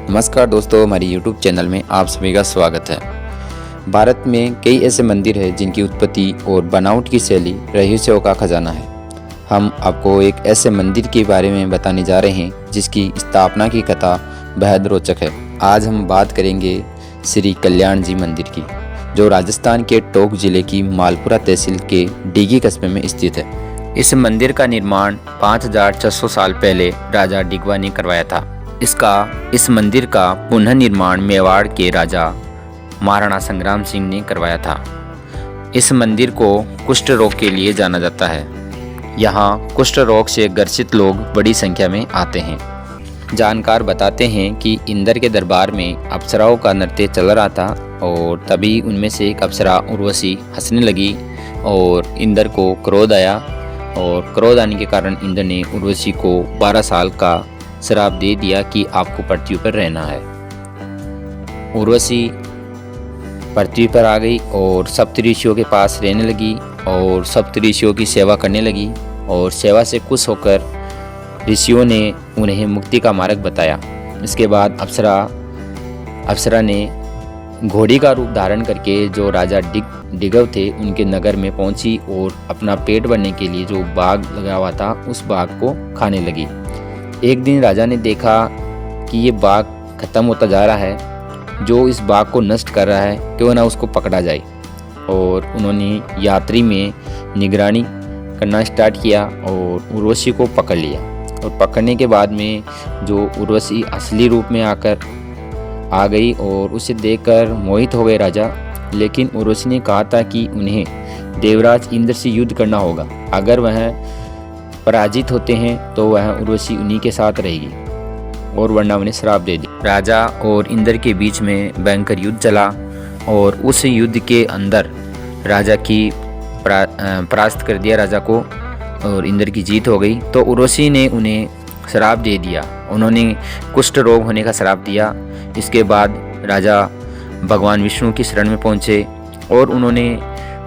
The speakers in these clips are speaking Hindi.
नमस्कार दोस्तों, हमारी YouTube चैनल में आप सभी का स्वागत है। भारत में कई ऐसे मंदिर हैं जिनकी उत्पत्ति और बनावट की शैली रहस्यों का खजाना है। हम आपको एक ऐसे मंदिर के बारे में बताने जा रहे हैं जिसकी स्थापना की कथा बेहद रोचक है। आज हम बात करेंगे श्री कल्याण जी मंदिर की, जो राजस्थान के टोंक जिले की मालपुरा तहसील के डीगी कस्बे में स्थित है। इस मंदिर का निर्माण 5600 साल पहले राजा डिगवा ने करवाया था। इस मंदिर का पुनर्निर्माण मेवाड़ के राजा महाराणा संग्राम सिंह ने करवाया था। इस मंदिर को कुष्ठ रोग के लिए जाना जाता है। यहाँ कुष्ठ रोग से ग्रसित लोग बड़ी संख्या में आते हैं। जानकार बताते हैं कि इंद्र के दरबार में अप्सराओं का नृत्य चल रहा था और तभी उनमें से एक अप्सरा उर्वशी हंसने लगी और इंद्र को क्रोध आया, और क्रोध आने के कारण इंद्र ने उर्वशी को 12 साल का श्राप दे दिया कि आपको पृथ्वी पर रहना है। उर्वशी पृथ्वी पर आ गई और सप्तऋषियों के पास रहने लगी और सप्तऋषियों की सेवा करने लगी, और सेवा से खुश होकर ऋषियों ने उन्हें मुक्ति का मार्ग बताया। इसके बाद अप्सरा ने घोड़ी का रूप धारण करके जो राजा डिगव थे उनके नगर में पहुंची और अपना पेट भरने के लिए जो बाग लगा हुआ था उस बाग को खाने लगी। एक दिन राजा ने देखा कि ये बाग खत्म होता जा रहा है, जो इस बाग को नष्ट कर रहा है क्यों ना उसको पकड़ा जाए, और उन्होंने यात्री में निगरानी करना स्टार्ट किया और उर्वशी को पकड़ लिया। और पकड़ने के बाद में जो उर्वशी असली रूप में आ गई और उसे देखकर मोहित हो गए राजा। लेकिन उर्वशी ने कहा था कि उन्हें देवराज इंद्र से युद्ध करना होगा। अगर वह पराजित होते हैं तो वह उर्वशी उन्हीं के साथ रहेगी और वरना उन्हें श्राप दे दी। राजा और इंद्र के बीच में भयंकर युद्ध चला और उस युद्ध के अंदर राजा की परास्त कर दिया राजा को, और इंद्र की जीत हो गई। तो उर्वशी ने उन्हें श्राप दे दिया, उन्होंने कुष्ठ रोग होने का श्राप दिया। इसके बाद राजा भगवान विष्णु की शरण में पहुँचे और उन्होंने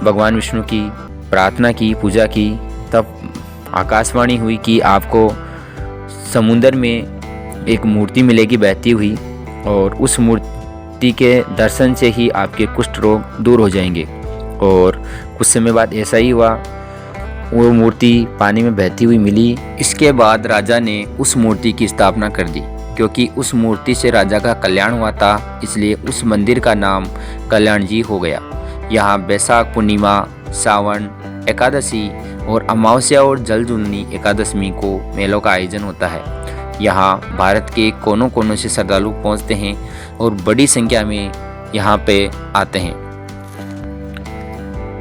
भगवान विष्णु की प्रार्थना की, पूजा की। तब आकाशवाणी हुई कि आपको समुद्र में एक मूर्ति मिलेगी बहती हुई, और उस मूर्ति के दर्शन से ही आपके कुष्ठ रोग दूर हो जाएंगे। और कुछ समय बाद ऐसा ही हुआ, वो मूर्ति पानी में बहती हुई मिली। इसके बाद राजा ने उस मूर्ति की स्थापना कर दी, क्योंकि उस मूर्ति से राजा का कल्याण हुआ था, इसलिए उस मंदिर का नाम कल्याण जी हो गया। यहाँ बैसाख पूर्णिमा, सावन एकादशी और अमावस्या और जलजूलनी एकादशमी को मेलों का आयोजन होता है। यहाँ भारत के कोनों कोनों से श्रद्धालु पहुँचते हैं और बड़ी संख्या में यहाँ पे आते हैं।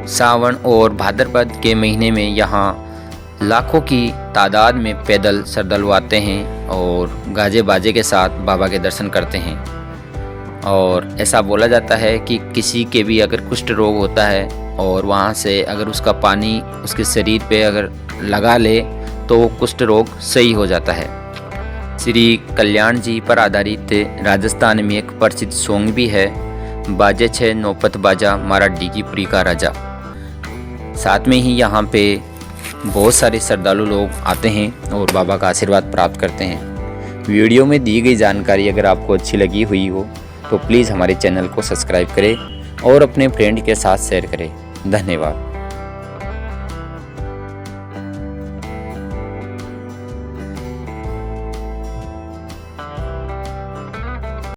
सावन और भाद्रपद के महीने में यहाँ लाखों की तादाद में पैदल श्रद्धालु आते हैं और गाजे बाजे के साथ बाबा के दर्शन करते हैं। और ऐसा बोला जाता है कि किसी के भी अगर कुष्ठ रोग होता है और वहाँ से अगर उसका पानी उसके शरीर पे अगर लगा ले तो कुष्ठ रोग सही हो जाता है। श्री कल्याण जी पर आधारित राजस्थान में एक प्रसिद्ध सॉन्ग भी है, बाजे छे नौपत बाजा मारा डीगीपुरी का राजा। साथ में ही यहाँ पे बहुत सारे श्रद्धालु लोग आते हैं और बाबा का आशीर्वाद प्राप्त करते हैं। वीडियो में दी गई जानकारी अगर आपको अच्छी लगी हुई हो तो प्लीज़ हमारे चैनल को सब्सक्राइब करें और अपने फ्रेंड के साथ शेयर करें। धन्यवाद।